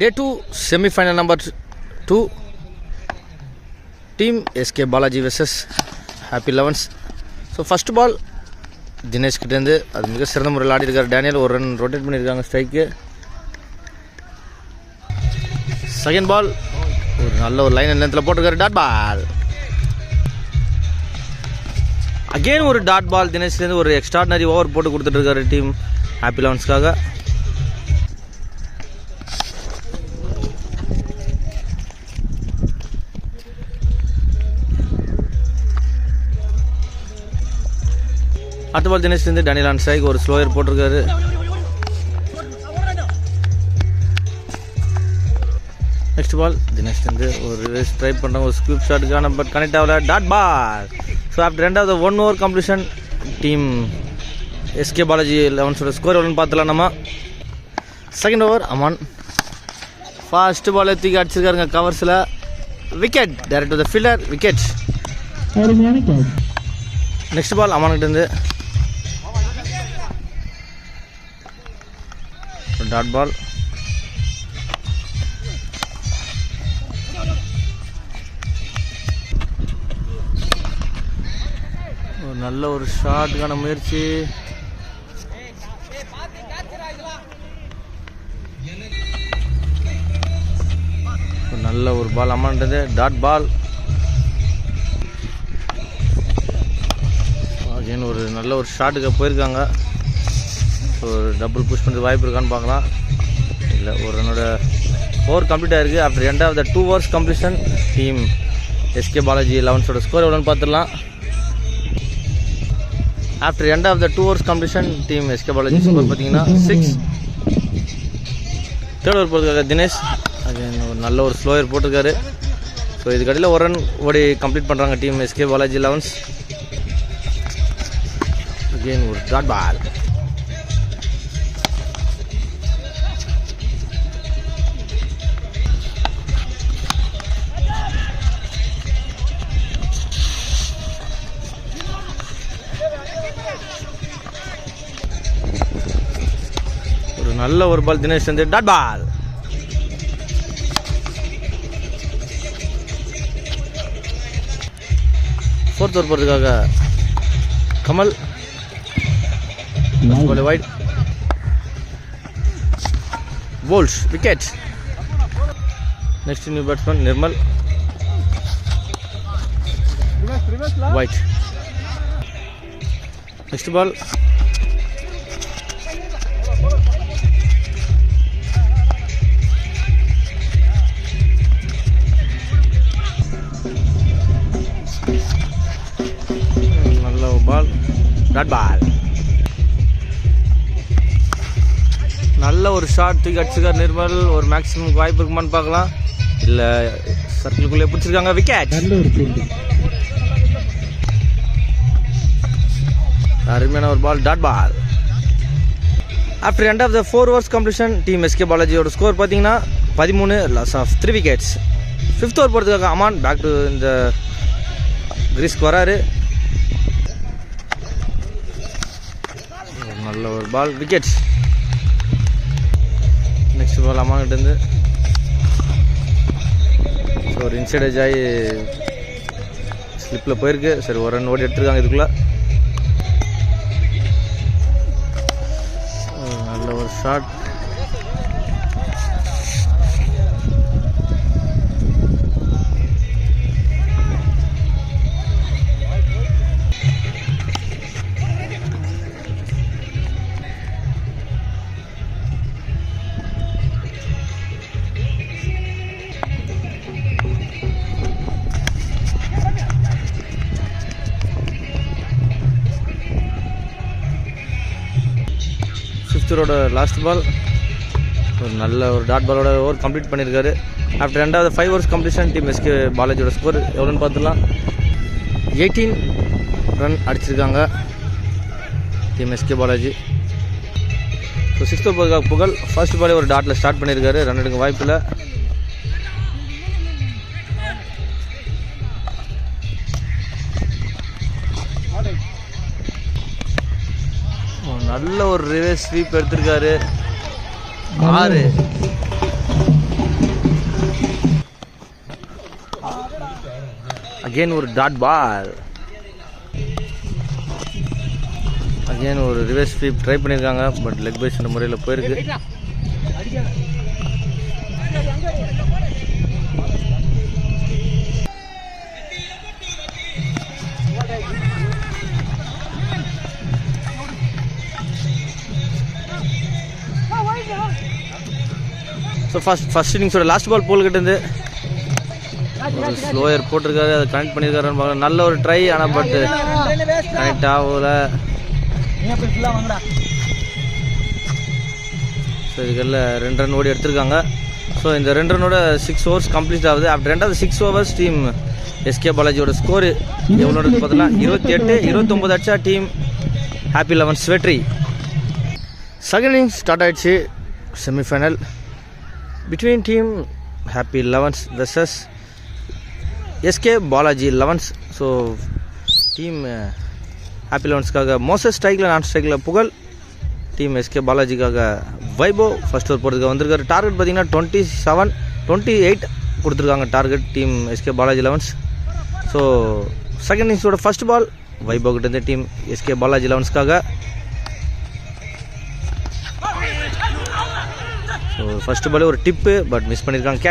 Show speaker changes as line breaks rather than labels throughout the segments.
Day 2 semi-final number 2 team SK Balaji vs Happy 11s. So first ball Dinesh கிட்டேருந்து அது மிக சிறந்த முறையில் ஆடி இருக்கார். டேனியல் ஒரு ரன் ரொட்டேட் பண்ணியிருக்காங்க ஸ்ட்ரைக்கு. செகண்ட் பால் ஒரு நல்ல ஒரு லைன் லென்த்தில் போட்டிருக்காரு. டாட் பால் அகெயின் ஒரு டாட் பால். தினேஷ்லேருந்து ஒரு எக்ஸ்ட்ராடினரி ஓவர் போட்டு கொடுத்துட்ருக்காரு டீம் ஹாப்பி 11ஸ்க்காக. அடுத்த பால் தினேஷ்லேருந்து டேனியல் ஆன் ஸ்ட்ரைக் ஒரு ஸ்லோயர் போட்டிருக்காரு. நெக்ஸ்ட் பால் தினேஷ்லேருந்து ஒரு ரிவர்ஸ் ட்ரை பண்ணுறாங்க ஒரு ஸ்கூப் ஷாட்டுக்கான, பட் கனெக்ட் ஆகல. Dot ball. So after end of the 1 over completion team SK Balaji 11ஸோட ஸ்கோர் எவ்வளோன்னு பார்த்துலாம் நம்ம. Second over Aman first ball தூக்கி அடிச்சிருக்காருங்க கவர்ஸில். Wicket direct to the fielder. Wicket. Next ball அமான்கிட்டேருந்து டாட் பால். ஒரு நல்ல ஒரு ஷாட்டுக்கான முயற்சி. நல்ல ஒரு பால் அமான்றது. Dot ball. அகைன் ஒரு நல்ல ஒரு ஷாட்டுக்கு போயிருக்காங்க. ஒரு டபுள் புஷ் பண்ணுறது வாய்ப்பு இருக்கான்னு பார்க்கலாம். இல்லை, ஒரு ரன்னோட ஓவர் கம்ப்ளீட் ஆகிருக்கு. After end of the 2 overs completion team SK Balaji 11ஸோட ஸ்கோர் எவ்வளோன்னு பார்த்துடலாம். After end of the 2 overs completion team SK Balaji score பார்த்தீங்கன்னா 6. தேர்ட் ஓவர் போகிறதுக்காக தினேஷ் அகைன் ஒரு நல்ல ஒரு ஸ்லோயர் போட்டிருக்காரு. ஸோ இதுக்கடையில் ஒரு ரன் ஓடி கம்ப்ளீட் பண்ணுறாங்க team SK Balaji 11s. Again ஒரு டாட் பால். நல்ல ஒரு பால் தினேஷ் வந்து டாட் பால். ஃபோர்த் ஓவர் போகிறதுக்காக Kamal wide bowls. Wicket. Next new batsman Nirmal wide. Next ball ball. Dot ball. நல்ல ஒரு ஷாட் தூக்கி அடிச்சிருக்கார் நிர்மல். ஒரு மேக்ஸிமம் வாய்ப்பு இருக்குமான்னு பார்க்கலாம். இல்லை, சர்க்கிள்குள்ளே பிடிச்சிருக்காங்க. விக்கெட். அருமையான ஒரு ball. Dot ball. After end of the 4 overs completion team SK பாலாஜியோட ஸ்கோர் பார்த்தீங்கன்னா 13, loss of 3 wickets. Fifth over போகிறதுக்காக அமான் பேக் டு இந்த கிரீஸ்க்கு வராரு. நல்ல ஒரு பால். விக்கெட். நெக்ஸ்ட் பால் அம்மாங்கிட்டேருந்து ஸோ ஒரு இன்சைட் எட்ஜ் ஆகி ஸ்லிப்பில் போயிருக்கு. சரி, ஒரு ரன் ஓடி எடுத்துருக்காங்க இதுக்குள்ளே. நல்ல ஒரு ஷாட். ஃபிஃப்த்தரோட லாஸ்ட் பால் ஒரு நல்ல ஒரு டாட் பாலோட ஓவர் கம்ப்ளீட் பண்ணியிருக்காரு. ஆஃப்டர் ரெண்டாவது 5 ஓவர்ஸ் கம்ப்ளீஷன் டீம் எஸ்கே பாலாஜியோட ஸ்கோர் எவ்வளோன்னு பார்த்துலாம். 18 ரன் அடிச்சிருக்காங்க team SK Balaji. So 6th over Pugazh first பாலே ஒரு டாட்டில் ஸ்டார்ட் பண்ணியிருக்காரு. ரன் எடுக்க வாய்ப்பில்லை. நல்ல ஒரு ரிவர்ஸ் ஸ்வீப் எடுத்திருக்காரு. 6 அகெயின் ஒரு டாட் பால். அகெயின் ஒரு ரிவர்ஸ் ஸ்வீப் ட்ரை பண்ணியிருக்காங்க. பட் லெக் பைஸ் இந்த முறையில் போயிருக்கு. ஸோ ஃபர்ஸ்ட் இன்னிங்ஸோட லாஸ்ட் பால் போல் கிட்டேருந்து ஒரு ஸ்லோயர் போட்டிருக்காரு. அதை கனெக்ட் பண்ணியிருக்காருன்னு பார்க்கலாம். நல்ல ஒரு ட்ரை, ஆனால் பட் கனெக்ட் ஆகல. ஸோ இதுக்கெல்ல 2 ரன் ஓடி எடுத்திருக்காங்க. ஸோ இந்த 2 ரன்னோட 6 overs கம்ப்ளீட் ஆகுது. அப்படி ரெண்டாவது 6 overs டீம் எஸ்கே பாலாஜியோட ஸ்கோரு எவ்வளோ பார்த்தோம்னா 28-29 அடிச்சா டீம் ஹாப்பி 11s வெற்றி. செகண்ட் இன்னிங்ஸ் ஸ்டார்ட் ஆயிடுச்சு. Semifinal between team happy 11s versus SK Balaji 11s. So team happy 11ஸ்க்காக மோசஸ் ஸ்ட்ரைக்கில், நான் ஸ்ட்ரைக்கில் புகழ். டீம் எஸ்கே பாலாஜிக்காக வைபவ் ஃபர்ஸ்ட் ஓவர் போகிறதுக்கு வந்திருக்காரு. டார்கெட் பார்த்தீங்கன்னா 27-28 கொடுத்துருக்காங்க target team SK Balaji 11s. So second இன்னிங்ஸோட ஃபர்ஸ்ட் பால் வைபவ் கிட்ட இருந்து டீம் எஸ்கே பாலாஜி 11ஸ்க்காக. ஸோ ஃபர்ஸ்ட் பாலே ஒரு டிப்பு, பட் மிஸ் பண்ணியிருக்காங்க.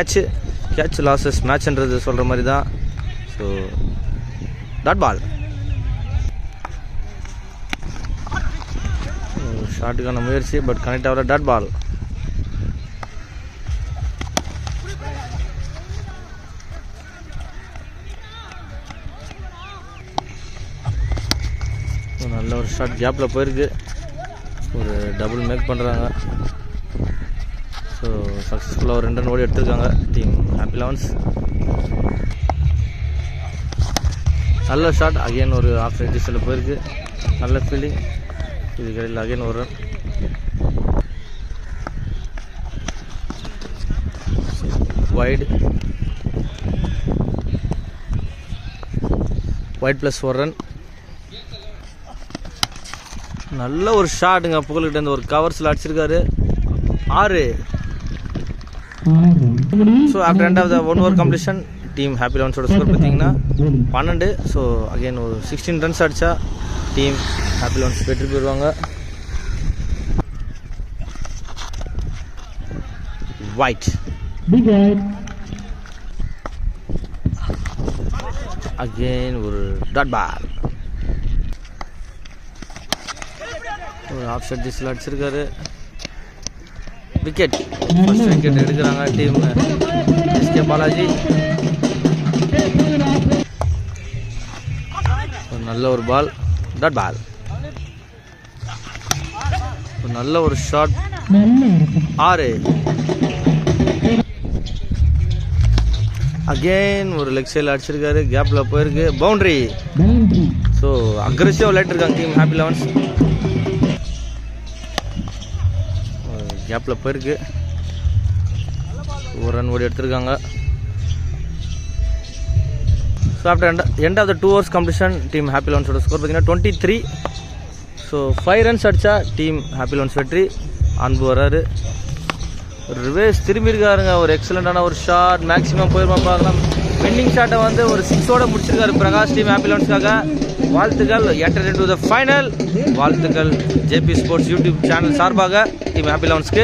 கேட்ச் லாஸஸ் மேட்ச்ன்றது சொல்கிற மாதிரி தான். So dot ball. ஷாட்டுக்கான முயற்சி, பட் கனெக்ட் ஆகல. Dot ball. நல்ல ஒரு ஷாட் கேப்பில் போயிருக்கு. ஒரு டபுள் மேக் பண்ணுறாங்க. ஸோ சக்ஸஸ்ஃபுல்லாக ஒரு 2 ரன் ஓடி எடுத்திருக்காங்க டீம் ஹாப்பி 11s. நல்ல ஷாட். அகெயின் ஒரு ஆஃப் சைட் டிஸ்டில் போயிருக்கு. நல்ல ஃபீல்டிங். இதுக்கடையில் அகெயின் ஒரு ரன். Wide plus 1 run. நல்ல ஒரு ஷாட்டுங்க புகழ்கிட்ட இருந்து ஒரு கவர்ஸில் அடிச்சிருக்காரு. 6. So after end of the 1 over completion team happy 11ஸோட ஸ்கோர் பார்த்தீங்கன்னா 12. ஸோ அகெயின் ஒரு 16 ரன்ஸ் அடித்தா டீம் ஹாப்பி 11s வெற்றி பெறுவாங்க. வைட் அகெயின் ஒரு டாட் பால். ஒரு ஆஃப் சைட் டிஸ்ல அடிச்சிருக்காரு. விக்கெட். ஃபர்ஸ்ட் விக்கெட் எடுக்கிறாங்க டீம் எஸ்கே பாலாஜி. நல்ல ஒரு பால். Dot ball. நல்ல ஒரு ஷாட். 6. அகெயின் ஒரு லெக் சைடில் அடிச்சிருக்காரு. கேப்பில் போயிருக்கு. பவுண்டரி. ஸோ அக்ரெசிவாக விளையாட்டுருக்காங்க டீம் ஹாப்பி 11s. கேப்பில் போயிருக்கு. ஒரு ரன் ஓடி எடுத்திருக்காங்க. So after end of the 2 overs completion team happy 11ஸோட ஸ்கோர் பார்த்தீங்கன்னா 23. ஸோ 5 ரன்ஸ் அடித்தா டீம் ஹாப்பி 11s வெற்றி. அன்பு வராரு. ரிவேஸ் திரும்பியிருக்காருங்க. ஒரு எக்ஸலண்டான ஒரு ஷாட். மேக்ஸிமம் போயிருமா பார்க்கலாம். பெண்டிங் ஷாட்டை வந்து ஒரு 6ஓட முடிச்சிருக்காரு பிரகாஷ் டீம் ஹாப்பி 11ஸ்க்காக. வாழ்த்துக்கள். Enter into the final. வாழ்த்துக்கள் ஜேபி ஸ்போர்ட்ஸ் யூடியூப் சேனல் சார்பாக டீம் ஹாப்பி 11ஸ்க்கு.